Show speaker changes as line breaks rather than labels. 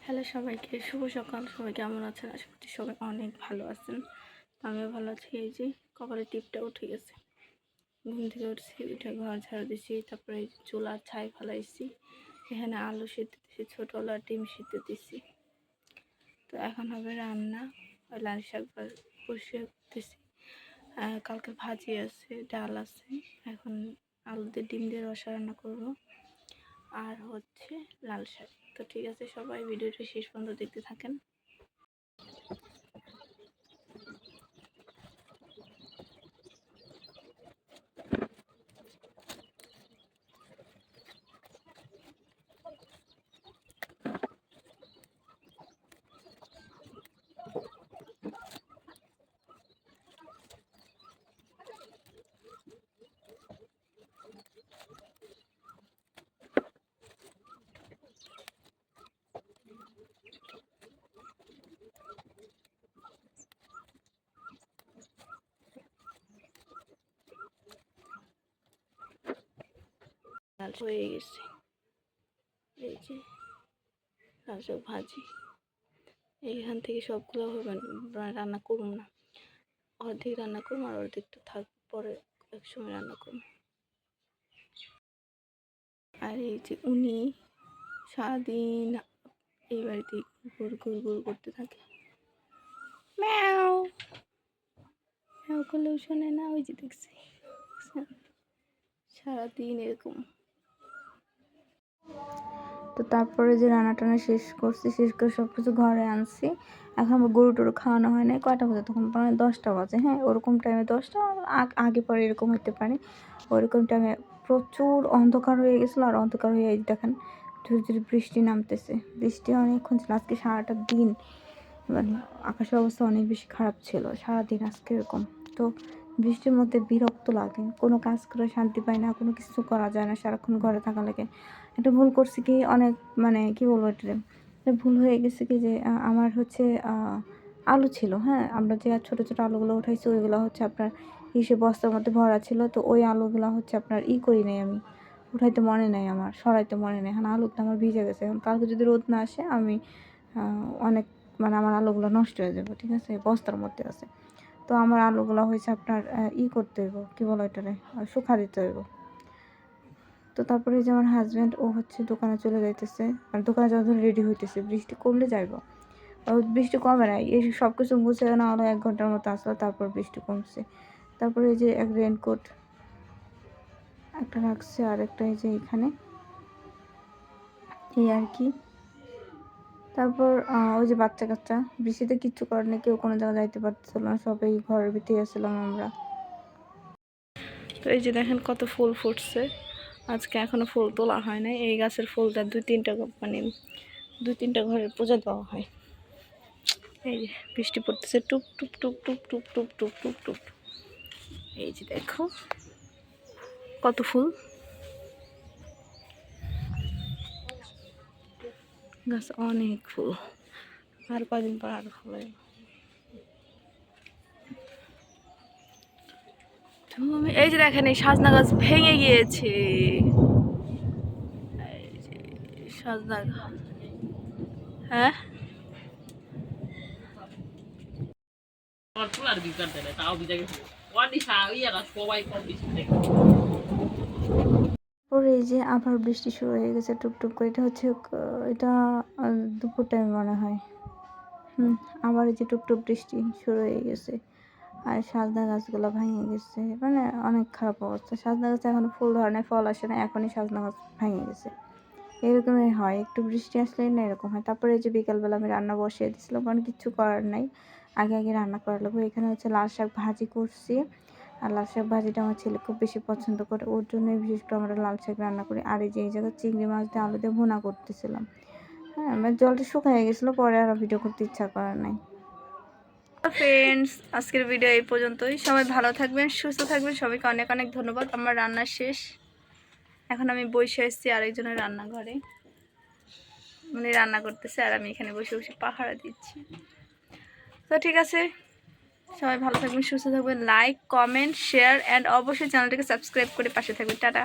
Hello সবাইকে, শুভ সকাল। সবাই কেমন আছেন? আশা করছি সবাই অনেক ভালো আছেন। আমিও ভালো আছি। এই যে কপালে টিপটা উঠে গেছে, ঘুম থেকে উঠছি, উঠে ঘর ঝাড়ু দিছি, তারপরে চুলার ছাই ফেলাইছি, এখানে আলু সিদ্ধ দিছি, ছোটো আলু আর ডিম সিদ্ধ দিছি। তো এখন হবে রান্না, লাল শাক বসিয়ে দিছি। কালকে ভাজি আছে, ডাল আছে, এখন আলু দিয়ে ডিম দিয়ে রসা রান্না করবো, আর হচ্ছে লাল শাক। তো ঠিক আছে, সবাই ভিডিওটা শেষ পর্যন্ত দেখতে থাকেন। লাল হয়ে গেছে, এই যে লাল শাক ভাজি। এইখান থেকে সবগুলো হবে রান্না করুন না, অর্ধেক রান্না করুন আর অর্ধেকটা থাক, পরে এক সময় রান্না করুন। আর এই যে উনি সারাদিন এই বাড়িতে ঘুর ঘুর ঘুর করতে থাকে, ম্যাও ম্যাও করলেও শোনে না। ওই যে দেখছি সারাদিন এরকম। তো তারপরে যে রান্না টানা শেষ করছি, শেষ করে সব কিছু ঘরে আনছি। এখন আমার গরু টরু খাওয়ানো হয় নাই। কয়টা বাজে তখন? প্রায় 10টা বাজে। হ্যাঁ, ওরকম টাইমে 10টা আগে পরে এরকম হতে পারে। ওরকম টাইমে প্রচুর অন্ধকার হয়ে গেছিলো, আর অন্ধকার হয়ে দেখেন ঝুড়ি ঝুড়ি বৃষ্টি নামতেছে। বৃষ্টি অনেকক্ষণ ছিল, আজকে সারাটা দিন মানে আকাশের অবস্থা অনেক বেশি খারাপ ছিল সারাদিন আজকে এরকম। তো বৃষ্টির মধ্যে বিরক্ত লাগে, কোনো কাজ করে শান্তি পাই না, কোনো কিছু করা যায় না, সারাক্ষণ ঘরে থাকা লাগে। একটা ভুল করছি কি, অনেক মানে কি বলবো, এটা ভুল হয়ে গেছে কি যে আমার হচ্ছে আলু ছিল। হ্যাঁ, আমরা যে ছোটো ছোটো আলুগুলো উঠাইছি ওইগুলো হচ্ছে আপনার ইসে বস্তার মধ্যে ভরা ছিল। তো ওই আলুগুলো হচ্ছে আপনার করি নাই, আমি উঠাইতে মনে নেই, আমার সরাইতে মনে নেই। এখন আলুটা আমার ভিজে গেছে। এখন কালকে যদি রোদ না আসে আমি অনেক মানে আমার আলুগুলো নষ্ট হয়ে যাবে, ঠিক আছে, বস্তার মধ্যে আছে। তো আমার আলুগুলো হয়েছে আপনার করতে হইব, কী বলো এটারে, শুকা দিতে হইব। তো তারপরে যে আমার হাজব্যান্ড ও হচ্ছে দোকানে চলে যাইতেছে, আর দোকানে যাওয়ার জন্য রেডি হইতেছে। বৃষ্টি কমলে যাইব, বৃষ্টি কমে নাই, এই সব কিছু মুছে না হলো 1 ঘন্টার মতো আসলো, তারপর বৃষ্টি কমছে। তারপরে এই যে এক রেনকোট একটা রাখছে, আর একটা এই যে এখানে, এই আর কি। তারপর ওই যে বাচ্চা কাচ্চা, বৃষ্টিতে কিচ্ছু করার নেই, কেউ কোনো জায়গায় যাইতে পারতেছিল না, সবাই ঘরের ভিতরে আসছিলাম আমরা। তো এই যে দেখেন কত ফুল ফুটছে, আজকে এখনো ফুল তোলা হয় না। এই গাছের ফুলটা 2-3টা মানে 2-3টা ঘরের পূজা দেওয়া হয়। এই যে বৃষ্টি পড়তেছে, টুপ টুপ টুপ টুপ টুপ টুপ টুপ টুপ টুপ। এই যে দেখো কত ফুল, গাছ অনেক ফুল, আর কদিন পর আরো ফুল হবে। এই যে দেখেন এই সজনা গাছ ভেঙে গিয়েছে, সজনা গাছ। হ্যাঁ, ওর এই যে আবার বৃষ্টি শুরু হয়ে গেছে টুকটুক করে। এটা হচ্ছে এটা দুপুর টাইম মনে হয়। আবার এই যে টুকটুক বৃষ্টি শুরু হয়ে গেছে, আর সজনা গাছগুলো ভেঙে গেছে, মানে অনেক খারাপ অবস্থা। সজনা গাছে এখনো ফুল ধরে নাই, ফল আসে না, এখনই সজনা গাছ ভেঙে গেছে। এরকমই হয়, একটু বৃষ্টি আসলেই না এরকম হয়। তারপরে এই যে বিকালবেলা আমি রান্না বসিয়ে দিয়েছিলাম, কারণ কিচ্ছু করার নাই, আগে আগে রান্না করা লাগবে। এখানে হচ্ছে লাল শাক ভাজি করছি, আর লাল শাক ভাজিটা আমার ছেলে খুব বেশি পছন্দ করে, ওর জন্যই বিশেষ করে আমরা লাল শাক রান্না করি। আর এই যে এই জায়গায় চিংড়ি মাছ দিয়ে আলু দিয়ে ভুনা করতেছিলাম। হ্যাঁ, আমার জলটা শুকিয়ে গেছিলো, পরে আর ভিডিও করতে ইচ্ছা করার নাই। ফ্রেন্ডস, আজকের ভিডিও এই পর্যন্তই। সবাই ভালো থাকবেন, সুস্থ থাকবেন, সবাইকে অনেক অনেক ধন্যবাদ। আমার রান্না শেষ, এখন আমি বসে এসেছি আরেকজনের রান্নাঘরে, উনি রান্না করতেছে আর আমি এখানে বসে বসে পাহারা দিচ্ছি। তো ঠিক আছে, সবাই ভালো থাকবেন, সুস্থ থাকবেন, লাইক কমেন্ট শেয়ার অ্যান্ড অবশ্যই চ্যানেলটাকে সাবস্ক্রাইব করে পাশে থাকবেন। টাটা।